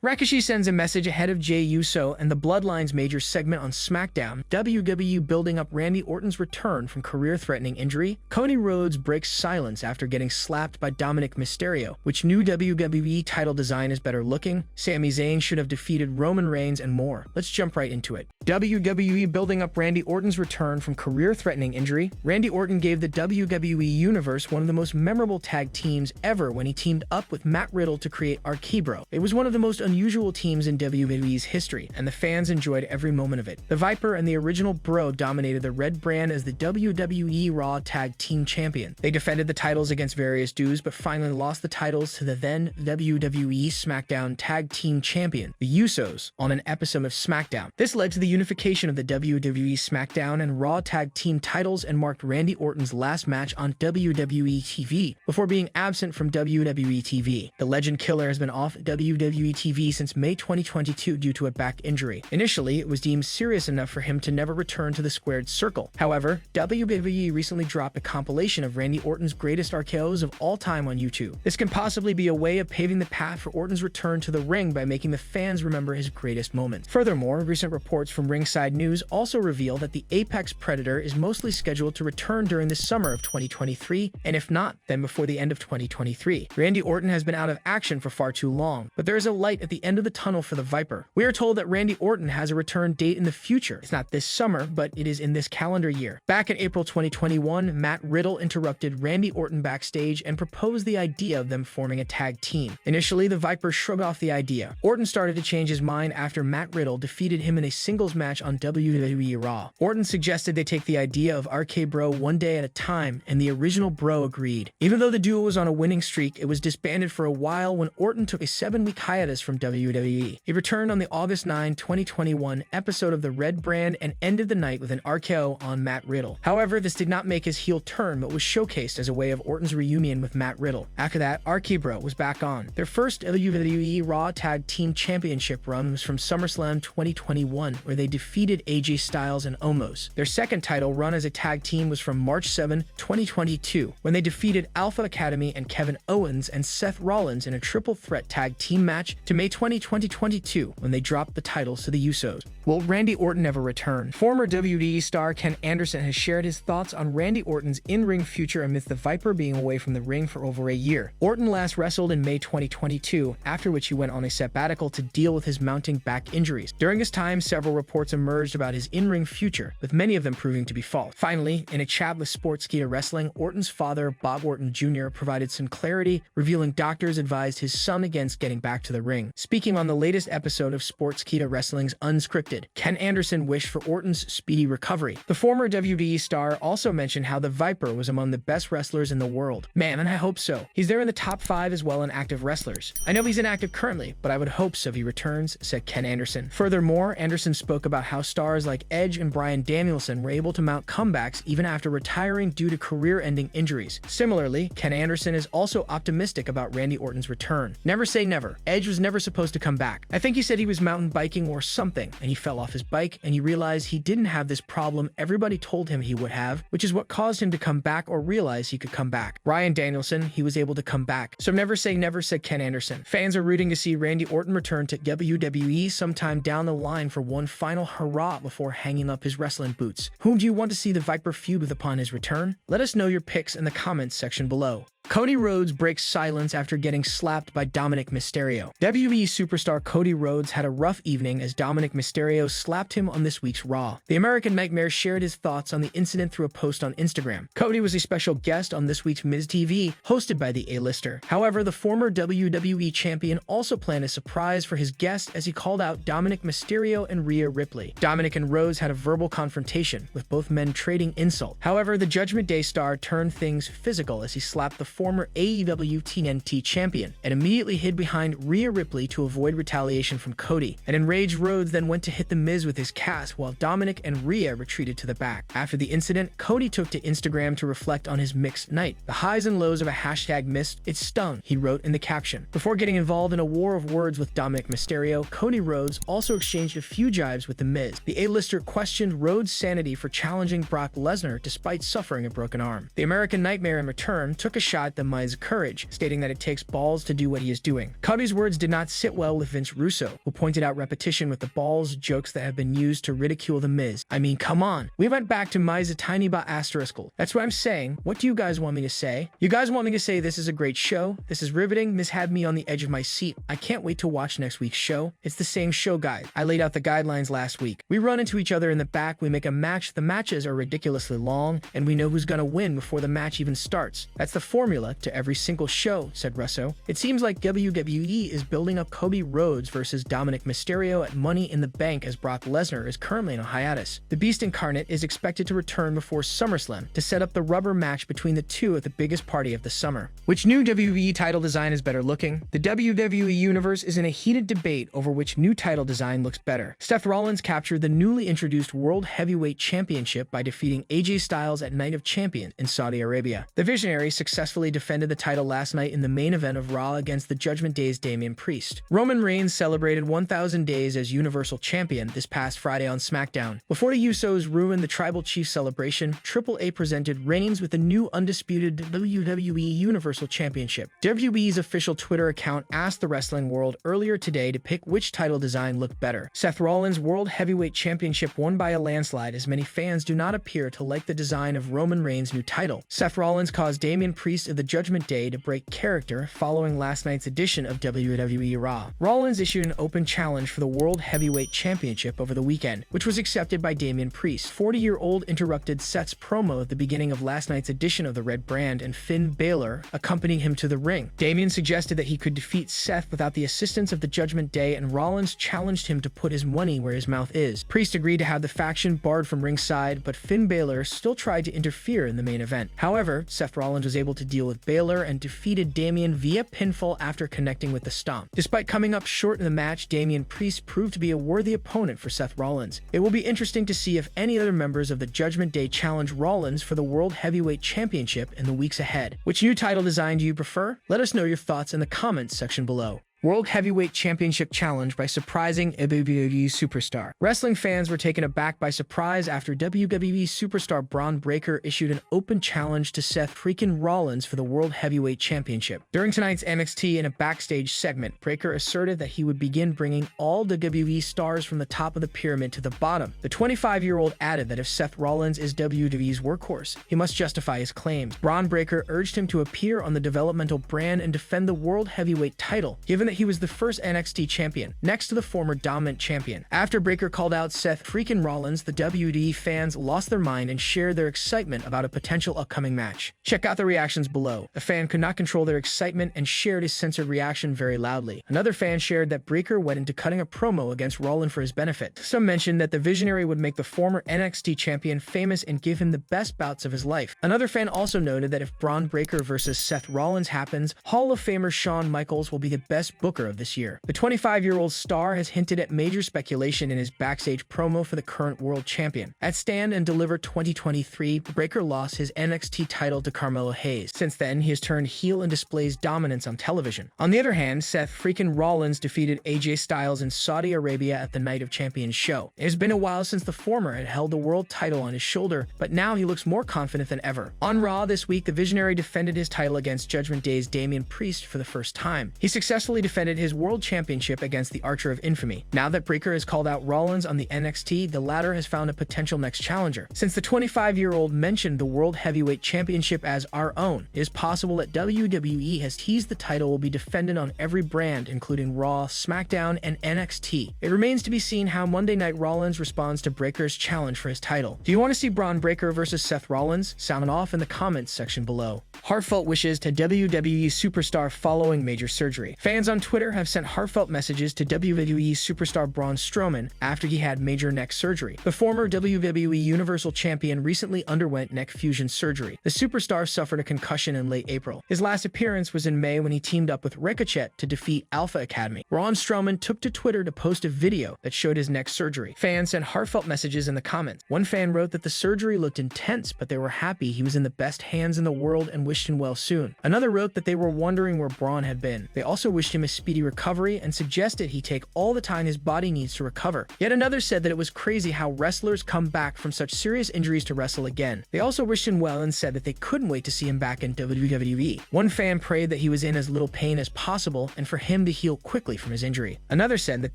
Rikishi sends a message ahead of Jey Uso and the Bloodline's major segment on SmackDown. WWE building up Randy Orton's return from career-threatening injury. Cody Rhodes breaks silence after getting slapped by Dominic Mysterio. Which new WWE title design is better looking? Sami Zayn should have defeated Roman Reigns and more. Let's jump right into it. WWE building up Randy Orton's return from career-threatening injury. Randy Orton gave the WWE Universe one of the most memorable tag teams ever when he teamed up with Matt Riddle to create RK-Bro. It was one of the most unusual teams in WWE's history, and the fans enjoyed every moment of it. The Viper and the original Bro dominated the Red brand as the WWE Raw Tag Team Champion. They defended the titles against various duos, but finally lost the titles to the then WWE SmackDown Tag Team Champion, the Usos, on an episode of SmackDown. This led to the unification of the WWE SmackDown and Raw Tag Team titles and marked Randy Orton's last match on WWE TV before being absent from WWE TV. The Legend Killer has been off WWE TV since May 2022 due to a back injury. Initially, it was deemed serious enough for him to never return to the squared circle. However, WWE recently dropped a compilation of Randy Orton's greatest RKOs of all time on YouTube. This can possibly be a way of paving the path for Orton's return to the ring by making the fans remember his greatest moments. Furthermore, recent reports from Ringside News also reveal that the Apex Predator is mostly scheduled to return during the summer of 2023, and if not, then before the end of 2023. Randy Orton has been out of action for far too long, but there is a light at the end of the tunnel for the Viper. We are told that Randy Orton has a return date in the future. It's not this summer, but it is in this calendar year. Back in April 2021, Matt Riddle interrupted Randy Orton backstage and proposed the idea of them forming a tag team. Initially, the Viper shrugged off the idea. Orton started to change his mind after Matt Riddle defeated him in a singles match on WWE Raw. Orton suggested they take the idea of RK-Bro one day at a time, and the original Bro agreed. Even though the duo was on a winning streak, it was disbanded for a while when Orton took a 7-week hiatus from WWE. He returned on the August 9, 2021 episode of the Red brand and ended the night with an RKO on Matt Riddle. However, this did not make his heel turn, but was showcased as a way of Orton's reunion with Matt Riddle. After that, RK-Bro was back on. Their first WWE Raw Tag Team Championship run was from SummerSlam 2021, where they defeated AJ Styles and Omos. Their second title run as a tag team was from March 7, 2022, when they defeated Alpha Academy and Kevin Owens and Seth Rollins in a triple threat tag team match, to May 20, 2022, when they dropped the titles to the Usos. Will Randy Orton ever return? Former WWE star Ken Anderson has shared his thoughts on Randy Orton's in-ring future amidst the Viper being away from the ring for over a year. Orton last wrestled in May 2022, after which he went on a sabbatical to deal with his mounting back injuries. During this time, several reports emerged about his in-ring future, with many of them proving to be false. Finally, in a chat with Sportskeeda Wrestling, Orton's father, Bob Orton Jr., provided some clarity, revealing doctors advised his son against getting back to the ring. Speaking on the latest episode of Sportskeeda Wrestling's Unscripted, Ken Anderson wished for Orton's speedy recovery. The former WWE star also mentioned how the Viper was among the best wrestlers in the world. Man, and I hope so. He's there in the top 5 as well in active wrestlers. I know he's inactive currently, but I would hope so if he returns, said Ken Anderson. Furthermore, Anderson spoke about how stars like Edge and Bryan Danielson were able to mount comebacks even after retiring due to career-ending injuries. Similarly, Ken Anderson is also optimistic about Randy Orton's return. Never say never. Edge was never supposed to come back. I think he said he was mountain biking or something, and he fell off his bike, and he realized he didn't have this problem everybody told him he would have, which is what caused him to come back or realize he could come back. Bryan Danielson, he was able to come back. So never say never, said Ken Anderson. Fans are rooting to see Randy Orton return to WWE sometime down the line for one final hurrah before hanging up his wrestling boots. Whom do you want to see the Viper feud with upon his return? Let us know your picks in the comments section below. Cody Rhodes breaks silence after getting slapped by Dominic Mysterio. WWE superstar Cody Rhodes had a rough evening as Dominic Mysterio slapped him on this week's Raw. The American Nightmare shared his thoughts on the incident through a post on Instagram. Cody was a special guest on this week's Miz TV, hosted by the A-lister. However, the former WWE champion also planned a surprise for his guest as he called out Dominic Mysterio and Rhea Ripley. Dominic and Rhodes had a verbal confrontation, with both men trading insults. However, the Judgment Day star turned things physical as he slapped the former AEW TNT champion and immediately hid behind Rhea Ripley to avoid retaliation from Cody. An enraged Rhodes then went to hit The Miz with his cast while Dominic and Rhea retreated to the back. After the incident, Cody took to Instagram to reflect on his mixed night. The highs and lows of a hashtag missed, it stung, he wrote in the caption. Before getting involved in a war of words with Dominic Mysterio, Cody Rhodes also exchanged a few jibes with The Miz. The A-lister questioned Rhodes' sanity for challenging Brock Lesnar despite suffering a broken arm. The American Nightmare in return took a shot taught the Miz courage, stating that it takes balls to do what he is doing. Cody's words did not sit well with Vince Russo, who pointed out repetition with the balls jokes that have been used to ridicule the Miz. I mean, come on. We went back to Miz a tiny bit asteriskal. That's what I'm saying. What do you guys want me to say? You guys want me to say this is a great show? This is riveting. Miz had me on the edge of my seat. I can't wait to watch next week's show. It's the same show, guys. I laid out the guidelines last week. We run into each other in the back, we make a match. The matches are ridiculously long, and we know who's gonna win before the match even starts. That's the formula to every single show, said Russo. It seems like WWE is building up Cody Rhodes versus Dominic Mysterio at Money in the Bank, as Brock Lesnar is currently on a hiatus. The Beast Incarnate is expected to return before SummerSlam to set up the rubber match between the two at the biggest party of the summer. Which new WWE title design is better looking? The WWE Universe is in a heated debate over which new title design looks better. Seth Rollins captured the newly introduced World Heavyweight Championship by defeating AJ Styles at Night of Champions in Saudi Arabia. The Visionary successfully defended the title last night in the main event of Raw against the Judgment Day's Damian Priest. Roman Reigns celebrated 1,000 days as Universal Champion this past Friday on SmackDown. Before the Usos ruined the Tribal Chief celebration, Triple A presented Reigns with the new undisputed WWE Universal Championship. WWE's official Twitter account asked the wrestling world earlier today to pick which title design looked better. Seth Rollins' World Heavyweight Championship won by a landslide, as many fans do not appear to like the design of Roman Reigns' new title. Seth Rollins caused Damian Priest of the Judgment Day to break character following last night's edition of WWE Raw. Rollins issued an open challenge for the World Heavyweight Championship over the weekend, which was accepted by Damian Priest. 40-year-old interrupted Seth's promo at the beginning of last night's edition of the Red Brand, and Finn Balor accompanying him to the ring. Damian suggested that he could defeat Seth without the assistance of the Judgment Day, and Rollins challenged him to put his money where his mouth is. Priest agreed to have the faction barred from ringside, but Finn Balor still tried to interfere in the main event. However, Seth Rollins was able to deal with Balor and defeated Damian via pinfall after connecting with the stomp. Despite coming up short in the match, Damian Priest proved to be a worthy opponent for Seth Rollins. It will be interesting to see if any other members of the Judgment Day challenge Rollins for the World Heavyweight Championship in the weeks ahead. Which new title design do you prefer? Let us know your thoughts in the comments section below. World Heavyweight Championship challenge by surprising WWE superstar. Wrestling fans were taken aback by surprise after WWE superstar Bron Breakker issued an open challenge to Seth freaking Rollins for the World Heavyweight Championship. During tonight's NXT in a backstage segment, Breakker asserted that he would begin bringing all WWE stars from the top of the pyramid to the bottom. The 25-year-old added that if Seth Rollins is WWE's workhorse, he must justify his claims. Bron Breakker urged him to appear on the developmental brand and defend the World Heavyweight title, given that he was the first NXT champion, next to the former dominant champion. After Breakker called out Seth freaking Rollins, the WWE fans lost their mind and shared their excitement about a potential upcoming match. Check out the reactions below. A fan could not control their excitement and shared his censored reaction very loudly. Another fan shared that Breakker went into cutting a promo against Rollins for his benefit. Some mentioned that the Visionary would make the former NXT champion famous and give him the best bouts of his life. Another fan also noted that if Bron Breakker versus Seth Rollins happens, Hall of Famer Shawn Michaels will be the best booker of this year. The 25-year-old star has hinted at major speculation in his backstage promo for the current world champion. At Stand and Deliver 2023, Breakker lost his NXT title to Carmelo Hayes. Since then, he has turned heel and displays dominance on television. On the other hand, Seth freaking Rollins defeated AJ Styles in Saudi Arabia at the Night of Champions show. It has been a while since the former had held the world title on his shoulder, but now he looks more confident than ever. On Raw this week, the Visionary defended his title against Judgment Day's Damian Priest for the first time. He successfully defended his World Championship against the Archer of Infamy. Now that Breakker has called out Rollins on the NXT, the latter has found a potential next challenger. Since the 25-year-old mentioned the World Heavyweight Championship as our own, it is possible that WWE has teased the title will be defended on every brand, including Raw, SmackDown, and NXT. It remains to be seen how Monday Night Rollins responds to Breakker's challenge for his title. Do you want to see Bron Breakker versus Seth Rollins? Sound off in the comments section below. Heartfelt wishes to WWE superstar following major surgery. Fans on Twitter have sent heartfelt messages to WWE superstar Braun Strowman after he had major neck surgery. The former WWE Universal Champion recently underwent neck fusion surgery. The superstar suffered a concussion in late April. His last appearance was in May when he teamed up with Ricochet to defeat Alpha Academy. Braun Strowman took to Twitter to post a video that showed his neck surgery. Fans sent heartfelt messages in the comments. One fan wrote that the surgery looked intense, but they were happy he was in the best hands in the world and wished him well soon. Another wrote that they were wondering where Braun had been. They also wished him a a speedy recovery and suggested he take all the time his body needs to recover. Yet another said that it was crazy how wrestlers come back from such serious injuries to wrestle again. They also wished him well and said that they couldn't wait to see him back in WWE. One fan prayed that he was in as little pain as possible and for him to heal quickly from his injury. Another said that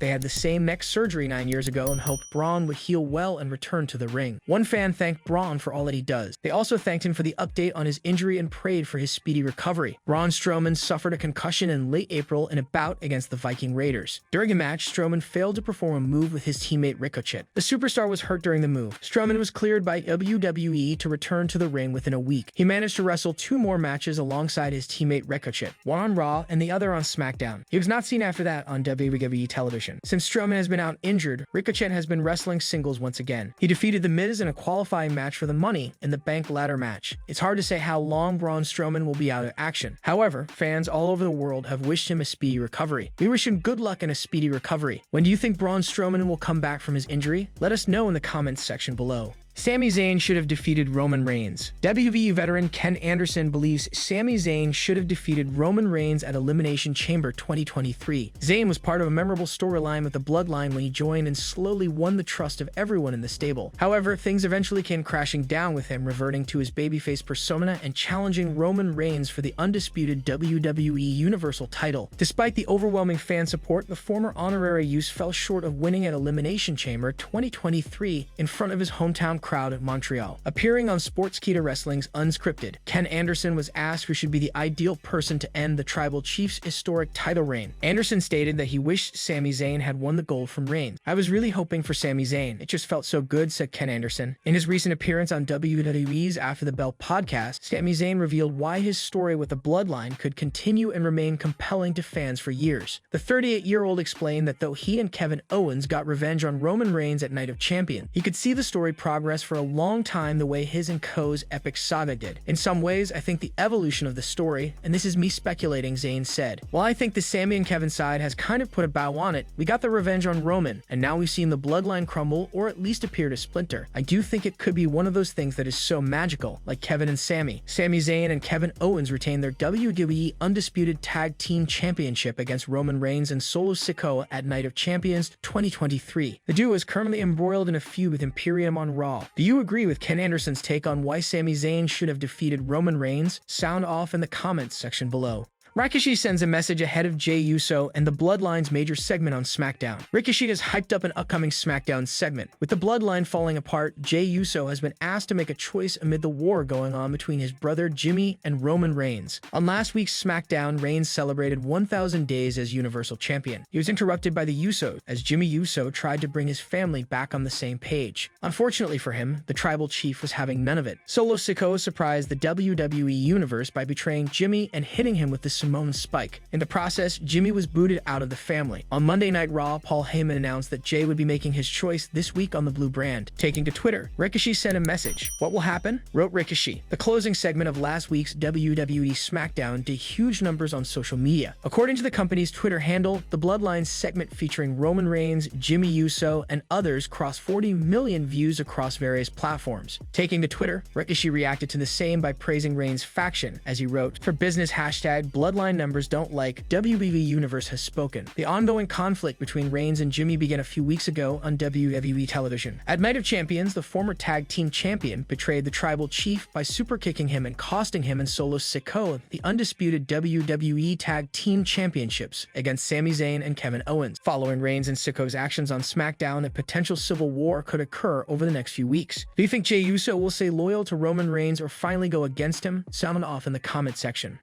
they had the same neck surgery 9 years ago and hoped Braun would heal well and return to the ring. One fan thanked Braun for all that he does. They also thanked him for the update on his injury and prayed for his speedy recovery. Braun Strowman suffered a concussion in late April in a bout against the Viking Raiders. During a match, Strowman failed to perform a move with his teammate Ricochet. The superstar was hurt during the move. Strowman was cleared by WWE to return to the ring within a week. He managed to wrestle 2 more matches alongside his teammate Ricochet, one on Raw and the other on SmackDown. He was not seen after that on WWE television. Since Strowman has been out injured, Ricochet has been wrestling singles once again. He defeated The Miz in a qualifying match for the Money in the Bank ladder match. It's hard to say how long Braun Strowman will be out of action. However, fans all over the world have wished him a speedy recovery. We wish him good luck and a speedy recovery. When do you think Braun Strowman will come back from his injury? Let us know in the comments section below. Sami Zayn should have defeated Roman Reigns. WWE veteran Ken Anderson believes Sami Zayn should have defeated Roman Reigns at Elimination Chamber 2023. Zayn was part of a memorable storyline with the Bloodline when he joined and slowly won the trust of everyone in the stable. However, things eventually came crashing down with him reverting to his babyface persona and challenging Roman Reigns for the undisputed WWE Universal title. Despite the overwhelming fan support, the former honorary youth fell short of winning at Elimination Chamber 2023 in front of his hometown crowd at Montreal. Appearing on Sportskeeda Wrestling's Unscripted, Ken Anderson was asked who should be the ideal person to end the Tribal Chief's historic title reign. Anderson stated that he wished Sami Zayn had won the gold from Reigns. "I was really hoping for Sami Zayn. It just felt so good," said Ken Anderson. In his recent appearance on WWE's After the Bell podcast, Sami Zayn revealed why his story with the Bloodline could continue and remain compelling to fans for years. The 38-year-old explained that though he and Kevin Owens got revenge on Roman Reigns at Night of Champions, he could see the story progress for a long time the way his and Co.'s epic saga did. "In some ways, I think the evolution of the story, and this is me speculating," Zayn said. "While I think the Sami and Kevin side has kind of put a bow on it, we got the revenge on Roman, and now we've seen the Bloodline crumble or at least appear to splinter. I do think it could be one of those things that is so magical, like Kevin and Sami. Sami Zayn and Kevin Owens retained their WWE Undisputed Tag Team Championship against Roman Reigns and Solo Sikoa at Night of Champions 2023. The duo is currently embroiled in a feud with Imperium on Raw. Do you agree with Ken Anderson's take on why Sami Zayn should have defeated Roman Reigns? Sound off in the comments section below. Rikishi sends a message ahead of Jey Uso and the Bloodline's major segment on SmackDown. Rikishi has hyped up an upcoming SmackDown segment. With the Bloodline falling apart, Jey Uso has been asked to make a choice amid the war going on between his brother Jimmy and Roman Reigns. On last week's SmackDown, Reigns celebrated 1,000 days as Universal Champion. He was interrupted by the Usos as Jimmy Uso tried to bring his family back on the same page. Unfortunately for him, the Tribal Chief was having none of it. Solo Sikoa surprised the WWE Universe by betraying Jimmy and hitting him with the Samoan Spike. In the process, Jimmy was booted out of the family. On Monday Night Raw, Paul Heyman announced that Jey would be making his choice this week on the Blue brand. Taking to Twitter, Rikishi sent a message. "What will happen?" wrote Rikishi. The closing segment of last week's WWE SmackDown did huge numbers on social media. According to the company's Twitter handle, the Bloodline segment featuring Roman Reigns, Jimmy Uso, and others crossed 40 million views across various platforms. Taking to Twitter, Rikishi reacted to the same by praising Reigns' faction, as he wrote, "For business hashtag Bloodline numbers don't like, WWE Universe has spoken." The ongoing conflict between Reigns and Jimmy began a few weeks ago on WWE television. At Night of Champions, the former tag team champion betrayed the Tribal Chief by superkicking him and costing him and Solo Sikoa the undisputed WWE Tag Team Championships against Sami Zayn and Kevin Owens. Following Reigns and Sikoa's actions on SmackDown, a potential civil war could occur over the next few weeks. Do you think Jey Uso will stay loyal to Roman Reigns or finally go against him? Sound off in the comment section.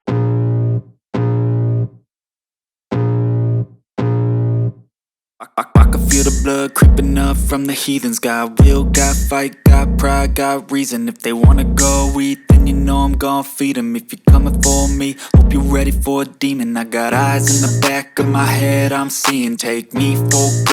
I can feel the blood creeping up from the heathens. Got will, got fight, got pride, got reason. If they wanna go eat, then you know I'm gon' feed them. If you're coming for me, hope you're ready for a demon. I got eyes in the back of my head, I'm seeing. Take me for